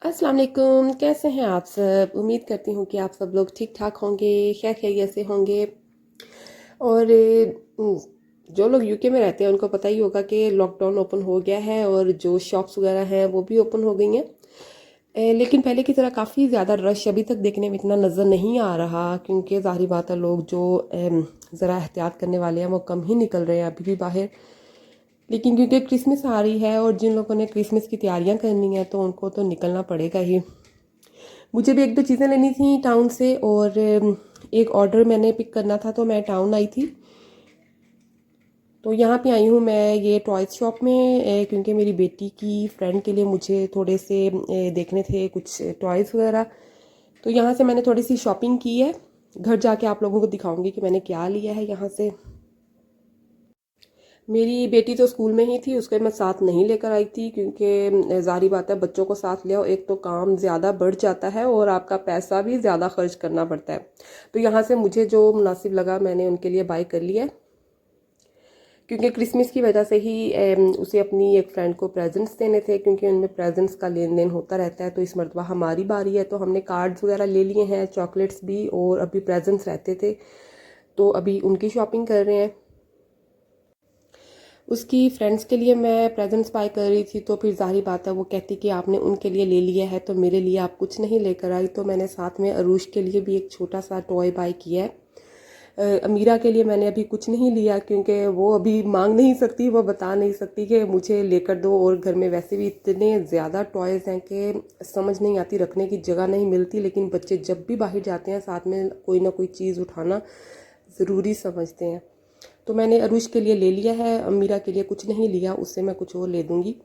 अस्सलाम वालेकुम, कैसे हैं आप सब? उम्मीद करती हूँ कि आप सब लोग ठीक-ठाक होंगे, खैर खैरियत से होंगे। और जो लोग यूके में रहते हैं उनको पता ही होगा कि लॉकडाउन ओपन हो गया है और जो शॉप्स वगैरह हैं वो भी ओपन हो गई हैं। लेकिन पहले की तरह काफ़ी ज़्यादा रश अभी तक देखने में इतना नज़र नहीं आ रहा, क्योंकि ज़ाहिर बात है लोग जो ज़रा एहतियात करने वाले हैं वो कम ही निकल रहे हैं अभी भी बाहर। लेकिन क्योंकि क्रिसमस आ रही है और जिन लोगों ने क्रिसमस की तैयारियां करनी है तो उनको तो निकलना पड़ेगा ही। मुझे भी एक दो चीज़ें लेनी थी टाउन से, और एक ऑर्डर मैंने पिक करना था तो मैं टाउन आई थी। तो यहाँ पे आई हूँ मैं ये टॉयज शॉप में, क्योंकि मेरी बेटी की फ्रेंड के लिए मुझे थोड़े से देखने थे कुछ टॉयज़ वगैरह। तो यहाँ से मैंने थोड़ी सी शॉपिंग की है। घर जाके आप लोगों को दिखाऊंगी कि मैंने क्या लिया है यहाँ से। मेरी बेटी तो स्कूल में ही थी, उसके मैं साथ नहीं लेकर आई थी, क्योंकि जाहिर बात है बच्चों को साथ ले आओ, एक तो काम ज़्यादा बढ़ जाता है और आपका पैसा भी ज़्यादा खर्च करना पड़ता है। तो यहाँ से मुझे जो मुनासिब लगा मैंने उनके लिए बाय कर लिया, क्योंकि क्रिसमस की वजह से ही उसे अपनी एक फ्रेंड को प्रेजेंट्स देने थे, क्योंकि उनमें प्रेजेंट्स का लेन देन होता रहता है। तो इस मरतबा हमारी बारी है तो हमने कार्ड्स वगैरह ले लिए हैं, चॉकलेट्स भी, और अभी प्रेजेंट्स रहते थे तो अभी उनकी शॉपिंग कर रहे हैं। उसकी फ्रेंड्स के लिए मैं प्रेजेंट्स बाय कर रही थी, तो फिर ज़ाहिर बात है वो कहती कि आपने उनके लिए ले लिया है तो मेरे लिए आप कुछ नहीं लेकर आई। तो मैंने साथ में अरूश के लिए भी एक छोटा सा टॉय बाय किया है। अमीरा के लिए मैंने अभी कुछ नहीं लिया, क्योंकि वो अभी मांग नहीं सकती, वो बता नहीं सकती कि मुझे लेकर दो, और घर में वैसे भी इतने ज़्यादा टॉयज़ हैं कि समझ नहीं आती, रखने की जगह नहीं मिलती। लेकिन बच्चे जब भी बाहर जाते हैं साथ में कोई ना कोई चीज़ उठाना ज़रूरी समझते हैं। तो मैंने अरुष के लिए ले लिया है, अमीरा के लिए कुछ नहीं लिया, उससे मैं कुछ और ले दूँगी।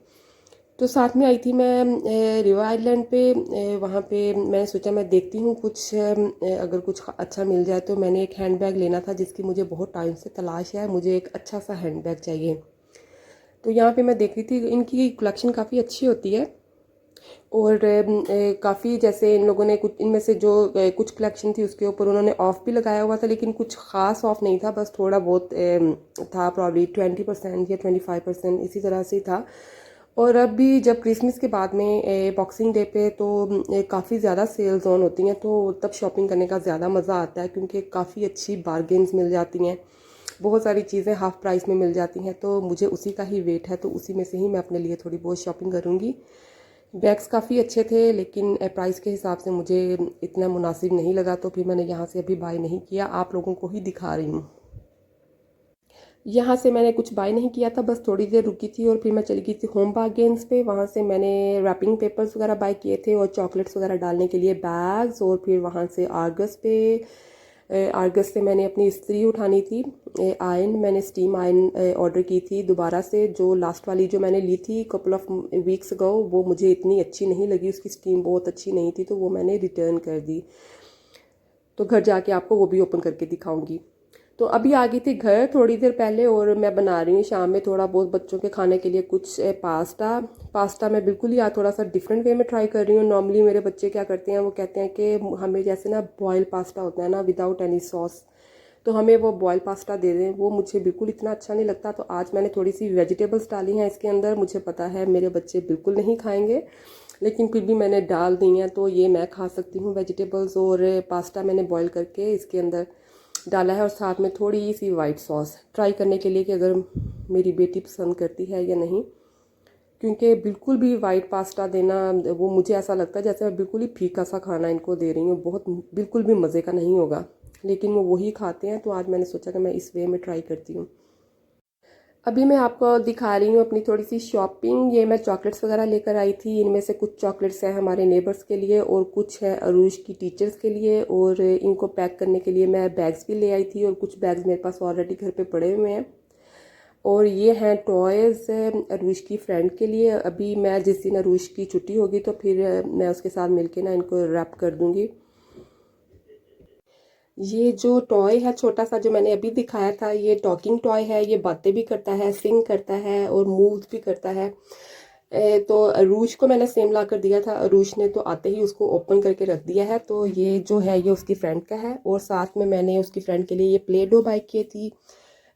तो साथ में आई थी मैं रिवर आइलैंड पे। वहाँ पे मैं सोचा मैं देखती हूँ कुछ अगर कुछ अच्छा मिल जाए। तो मैंने एक हैंड बैग लेना था जिसकी मुझे बहुत टाइम से तलाश है, मुझे एक अच्छा सा हैंड बैग चाहिए। तो यहाँ पे मैं देख रही थी, इनकी कलेक्शन काफ़ी अच्छी होती है, और काफ़ी जैसे इन लोगों ने कुछ इनमें से जो कुछ कलेक्शन थी उसके ऊपर उन्होंने ऑफ भी लगाया हुआ था, लेकिन कुछ ख़ास ऑफ नहीं था, बस थोड़ा बहुत था, प्रॉब्ली 20% या 25% इसी तरह से था। और अब भी जब क्रिसमस के बाद में बॉक्सिंग डे पे तो काफ़ी ज़्यादा सेल्स ऑन होती हैं, तो तब शॉपिंग करने का ज़्यादा मज़ा आता है, क्योंकि काफ़ी अच्छी बारगेन्स मिल जाती हैं, बहुत सारी चीज़ें हाफ प्राइस में मिल जाती हैं। तो मुझे उसी का ही वेट है, तो उसी में से ही मैं अपने लिए थोड़ी बहुत शॉपिंग करूँगी। बैग्स काफ़ी अच्छे थे, लेकिन प्राइस के हिसाब से मुझे इतना मुनासिब नहीं लगा, तो फिर मैंने यहाँ से अभी बाय नहीं किया, आप लोगों को ही दिखा रही हूँ। यहाँ से मैंने कुछ बाय नहीं किया था, बस थोड़ी देर रुकी थी और फिर मैं चली गई थी होम बार्गेन्स पे। वहाँ से मैंने रैपिंग पेपर्स वगैरह बाय किए थे और चॉकलेट्स वगैरह डालने के लिए बैग्स, और फिर वहाँ से आर्गस से मैंने अपनी इस्त्री उठानी थी, आयन मैंने स्टीम आयन ऑर्डर की थी दोबारा से। जो लास्ट वाली जो मैंने ली थी कपल ऑफ वीक्स अगो, वो मुझे इतनी अच्छी नहीं लगी, उसकी स्टीम बहुत अच्छी नहीं थी, तो वो मैंने रिटर्न कर दी। तो घर जाके आपको वो भी ओपन करके दिखाऊंगी। तो अभी आ गई थी घर थोड़ी देर पहले, और मैं बना रही हूँ शाम में थोड़ा बहुत बच्चों के खाने के लिए कुछ पास्ता मैं बिल्कुल ही आज थोड़ा सा डिफरेंट वे में ट्राई कर रही हूँ। नॉर्मली मेरे बच्चे क्या करते हैं, वो कहते हैं कि हमें जैसे ना बॉयल पास्ता होता है ना विदाउट एनी सॉस, तो हमें वो बॉयल पास्ता दे दें, वो मुझे बिल्कुल इतना अच्छा नहीं लगता। तो आज मैंने थोड़ी सी वेजिटेबल्स डाली हैं इसके अंदर, मुझे पता है मेरे बच्चे बिल्कुल नहीं खाएंगे, लेकिन फिर भी मैंने डाल दी हैं, तो ये मैं खा सकती हूँ वेजिटेबल्स। और पास्ता मैंने बॉयल करके इसके अंदर डाला है, और साथ में थोड़ी सी वाइट सॉस ट्राई करने के लिए कि अगर मेरी बेटी पसंद करती है या नहीं, क्योंकि बिल्कुल भी वाइट पास्ता देना वो मुझे ऐसा लगता है जैसे मैं बिल्कुल ही फीका सा खाना इनको दे रही हूँ, बहुत बिल्कुल भी मज़े का नहीं होगा, लेकिन वो वही खाते हैं। तो आज मैंने सोचा कि मैं इस वे में ट्राई करती हूँ। अभी मैं आपको दिखा रही हूँ अपनी थोड़ी सी शॉपिंग। ये मैं चॉकलेट्स वगैरह लेकर आई थी, इनमें से कुछ चॉकलेट्स हैं हमारे नेबर्स के लिए और कुछ है अरूज की टीचर्स के लिए, और इनको पैक करने के लिए मैं बैग्स भी ले आई थी, और कुछ बैग्स मेरे पास ऑलरेडी घर पे पड़े हुए हैं। और ये हैं टॉयज़ अरूज की फ्रेंड के लिए। अभी मैं जिस दिन अरूज की छुट्टी होगी तो फिर मैं उसके साथ मिलके ना इनको रैप कर दूँगी। ये जो टॉय है छोटा सा जो मैंने अभी दिखाया था, ये टॉकिंग टॉय है, ये बातें भी करता है, सिंग करता है और मूव भी करता है। तो अरूज को मैंने सेम ला कर दिया था, अरूज ने तो आते ही उसको ओपन करके रख दिया है। तो ये जो है ये उसकी फ्रेंड का है, और साथ में मैंने उसकी फ्रेंड के लिए ये प्ले डो बाय की थी।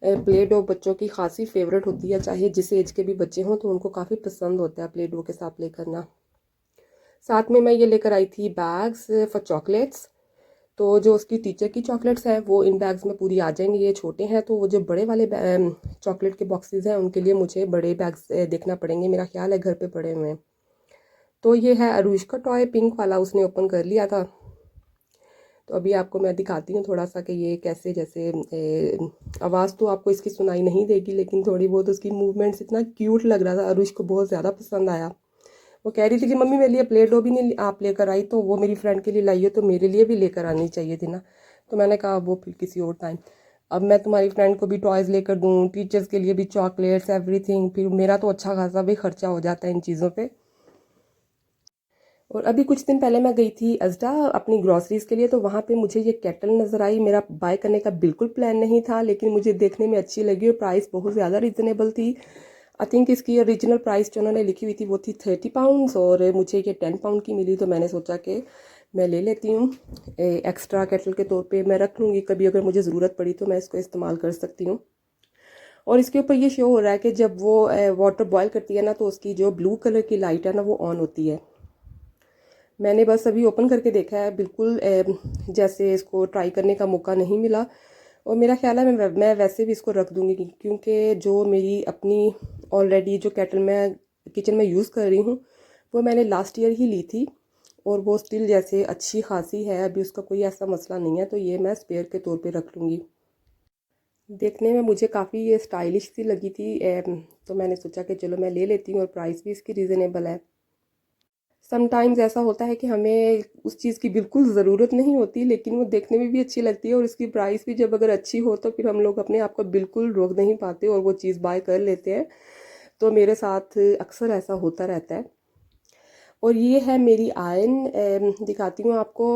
प्ले डो बच्चों की खासी फेवरेट होती है, चाहे जिस एज के भी बच्चे हों तो उनको काफ़ी पसंद होता है प्ले डो के साथ प्ले करना। साथ में मैं ये लेकर आई थी बैग्स फॉर चॉकलेट्स। तो जो उसकी टीचर की चॉकलेट्स हैं वो इन बैग्स में पूरी आ जाएंगी, ये छोटे हैं तो वो जो बड़े वाले चॉकलेट के बॉक्सेस हैं उनके लिए मुझे बड़े बैग्स देखना पड़ेंगे, मेरा ख्याल है घर पे पड़े हुए हैं। तो ये है अरूष का टॉय पिंक वाला, उसने ओपन कर लिया था। तो अभी आपको मैं दिखाती हूँ थोड़ा सा कि ये कैसे, जैसे आवाज़ तो आपको इसकी सुनाई नहीं देगी लेकिन थोड़ी बहुत उसकी मूवमेंट्स, इतना क्यूट लग रहा था, अरूष को बहुत ज़्यादा पसंद आया। वो कह रही थी कि मम्मी मेरे लिए प्ले डो भी नहीं आप लेकर आई, तो वो मेरी फ्रेंड के लिए लाई हो तो मेरे लिए भी लेकर आनी चाहिए थी ना। तो मैंने कहा वो फिर किसी और टाइम, अब मैं तुम्हारी फ्रेंड को भी टॉयज़ लेकर दूँ, टीचर्स के लिए भी चॉकलेट्स एवरीथिंग, फिर मेरा तो अच्छा खासा भी खर्चा हो जाता है इन चीज़ों पे। और अभी कुछ दिन पहले मैं गई थी अजदा अपनी ग्रॉसरीज़ के लिए, तो वहाँ पे मुझे ये केटल नज़र आई। मेरा बाय करने का बिल्कुल प्लान नहीं था लेकिन मुझे देखने में अच्छी लगी और प्राइस बहुत ज़्यादा रिजनेबल थी। आई थिंक इसकी ओरिजिनल प्राइस जो उन्होंने लिखी हुई थी वो थी 30 पाउंड्स और मुझे ये 10 पाउंड की मिली, तो मैंने सोचा कि मैं ले लेती हूँ। एक्स्ट्रा केटल के तौर पे मैं रख लूँगी, कभी अगर मुझे ज़रूरत पड़ी तो मैं इसको इस्तेमाल कर सकती हूँ। और इसके ऊपर ये शो हो रहा है कि जब वो वाटर बॉयल करती है ना तो उसकी जो ब्लू कलर की लाइट है ना वो ऑन होती है। मैंने बस अभी ओपन करके देखा है, बिल्कुल जैसे इसको ट्राई करने का मौका नहीं मिला। और मेरा ख्याल है मैं वैसे भी इसको रख दूँगी क्योंकि जो मेरी अपनी ऑलरेडी जो केटल मैं किचन में यूज़ कर रही हूँ वो मैंने लास्ट ईयर ही ली थी और वो स्टिल जैसे अच्छी खासी है, अभी उसका कोई ऐसा मसला नहीं है, तो ये मैं स्पेयर के तौर पे रख लूँगी। देखने में मुझे काफ़ी ये स्टाइलिश सी लगी थी, तो मैंने सोचा कि चलो मैं ले लेती हूँ और प्राइस भी इसकी रीज़नेबल है। समटाइम्स ऐसा होता है कि हमें उस चीज़ की बिल्कुल ज़रूरत नहीं होती लेकिन वो देखने में भी अच्छी लगती है और उसकी प्राइस भी जब अगर अच्छी हो तो फिर हम लोग अपने आप को बिल्कुल रोक नहीं पाते और वो चीज़ बाय कर लेते हैं। तो मेरे साथ अक्सर ऐसा होता रहता है। और ये है मेरी आयन, दिखाती हूँ आपको।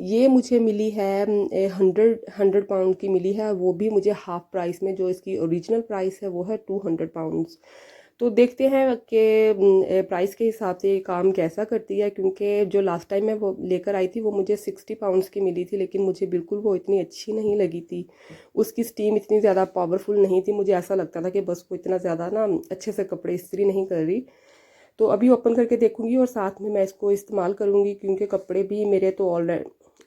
ये मुझे मिली है 100 पाउंड की मिली है, वो भी मुझे हाफ प्राइस में, जो इसकी ओरिजिनल प्राइस है वो है 200 पाउंड्स। तो देखते हैं कि प्राइस के हिसाब से ये काम कैसा करती है, क्योंकि जो लास्ट टाइम मैं वो लेकर आई थी वो मुझे 60 पाउंड्स की मिली थी लेकिन मुझे बिल्कुल वो इतनी अच्छी नहीं लगी थी। उसकी स्टीम इतनी ज़्यादा पावरफुल नहीं थी, मुझे ऐसा लगता था कि बस वो इतना ज़्यादा ना अच्छे से कपड़े इस्त्री नहीं कर रही। तो अभी ओपन करके देखूंगी और साथ में मैं इसको इस्तेमाल करूंगी क्योंकि कपड़े भी मेरे तो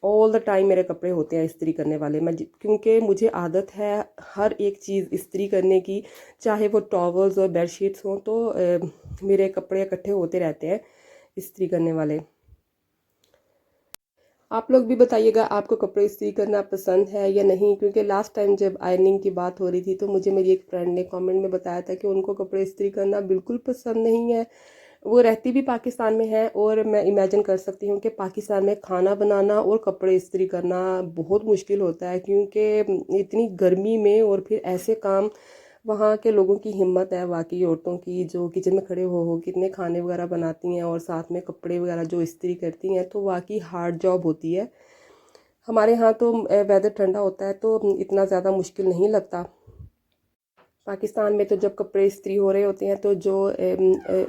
ऑल द टाइम मेरे कपड़े होते हैं इस्त्री करने वाले। क्योंकि मुझे आदत है हर एक चीज़ इस्त्री करने की, चाहे वो टॉवल्स और बेडशीट्स हों, तो मेरे कपड़े इकट्ठे होते रहते हैं इस्त्री करने वाले। आप लोग भी बताइएगा आपको कपड़े इस्त्री करना पसंद है या नहीं, क्योंकि लास्ट टाइम जब आयरनिंग की बात हो रही थी तो मुझे मेरी एक फ्रेंड ने कमेंट में बताया था कि उनको कपड़े इस्त्री करना बिल्कुल पसंद नहीं है। वो रहती भी पाकिस्तान में है और मैं इमेजिन कर सकती हूँ कि पाकिस्तान में खाना बनाना और कपड़े इस्त्री करना बहुत मुश्किल होता है, क्योंकि इतनी गर्मी में और फिर ऐसे काम, वहाँ के लोगों की हिम्मत है, वाकई औरतों की जो किचन में खड़े हो कितने खाने वगैरह बनाती हैं और साथ में कपड़े वगैरह जो इस्त्री करती हैं, तो वाकई हार्ड जॉब होती है। हमारे यहाँ तो वेदर ठंडा होता है तो इतना ज़्यादा मुश्किल नहीं लगता। पाकिस्तान में तो जब कपड़े इस्त्री हो रहे होते हैं तो जो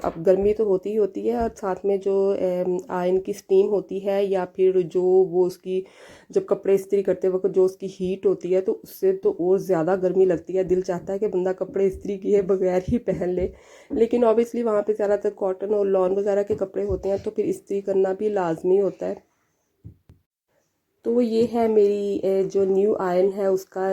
अब गर्मी तो होती ही होती है और साथ में जो आयरन की स्टीम होती है या फिर जो वो उसकी, जब कपड़े इस्त्री करते वक्त जो उसकी हीट होती है तो उससे तो और ज़्यादा गर्मी लगती है, दिल चाहता है कि बंदा कपड़े इस्त्री किए बगैर ही पहन ले। लेकिन ऑब्वियसली वहाँ पे ज़्यादातर कॉटन और लॉन वगैरह के कपड़े होते हैं तो फिर इस्त्री करना भी लाजमी होता है। तो ये है मेरी जो न्यू आयरन है उसका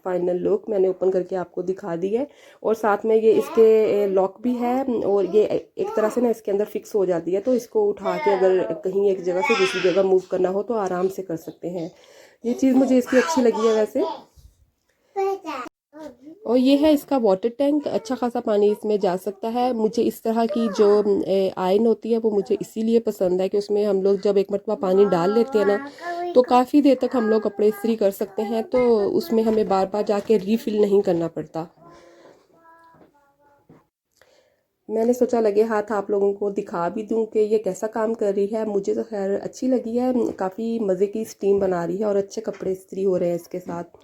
फाइनल लुक मैंने ओपन करके आपको दिखा दी है। और साथ में ये इसके लॉक भी है और ये एक तरह से ना इसके अंदर फिक्स हो जाती है, तो इसको उठा के अगर कहीं एक जगह से दूसरी जगह मूव करना हो तो आराम से कर सकते हैं। ये चीज़ मुझे इसकी अच्छी लगी है वैसे। और ये है इसका वाटर टैंक, अच्छा खासा पानी इसमें जा सकता है। मुझे इस तरह की जो आयरन होती है वो मुझे इसीलिए पसंद है कि उसमें हम लोग जब एक मरतबा पानी डाल लेते हैं ना तो काफ़ी देर तक हम लोग कपड़े इस्त्री कर सकते हैं, तो उसमें हमें बार बार जाके रीफिल नहीं करना पड़ता। मैंने सोचा लगे हाथ आप लोगों को दिखा भी दूं कि ये कैसा काम कर रही है। मुझे तो खैर अच्छी लगी है, काफ़ी मज़े की स्टीम बना रही है और अच्छे कपड़े इस्त्री हो रहे हैं इसके साथ।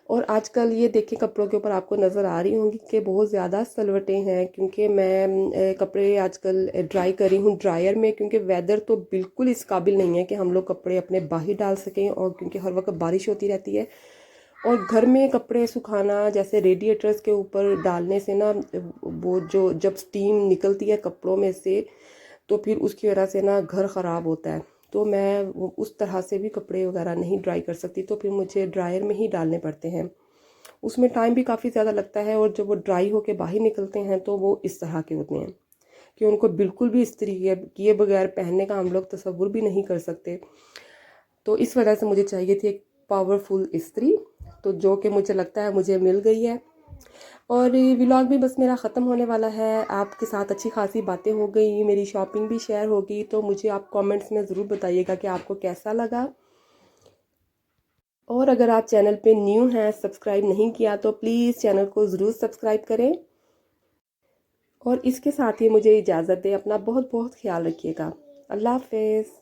और आजकल ये देखें कपड़ों के ऊपर आपको नज़र आ रही होंगी कि बहुत ज़्यादा सलवटें हैं, क्योंकि मैं कपड़े आजकल ड्राई कर रही हूँ ड्रायर में, क्योंकि वेदर तो बिल्कुल इस काबिल नहीं है कि हम लोग कपड़े अपने बाहर डाल सकें, और क्योंकि हर वक्त बारिश होती रहती है और घर में कपड़े सुखाना जैसे रेडिएटर्स के ऊपर डालने से ना वो जो जब स्टीम निकलती है कपड़ों में से तो फिर उसकी वजह से ना घर ख़राब होता है। तो मैं उस तरह से भी कपड़े वगैरह नहीं ड्राई कर सकती, तो फिर मुझे ड्रायर में ही डालने पड़ते हैं। उसमें टाइम भी काफ़ी ज़्यादा लगता है, और जब वो ड्राई होके बाहर निकलते हैं तो वो इस तरह के होते हैं कि उनको बिल्कुल भी इस्त्री किए बगैर पहनने का हम लोग तसव्वुर भी नहीं कर सकते। तो इस वजह से मुझे चाहिए थी एक पावरफुल इस्त्री, तो जो कि मुझे लगता है मुझे मिल गई है। और व्लॉग भी बस मेरा ख़त्म होने वाला है। आपके साथ अच्छी खासी बातें हो गई, मेरी शॉपिंग भी शेयर होगी, तो मुझे आप कमेंट्स में ज़रूर बताइएगा कि आपको कैसा लगा। और अगर आप चैनल पे न्यू हैं, सब्सक्राइब नहीं किया, तो प्लीज़ चैनल को ज़रूर सब्सक्राइब करें। और इसके साथ ही मुझे इजाज़त दें। अपना बहुत बहुत ख्याल रखिएगा। अल्लाह हाफ़िज़।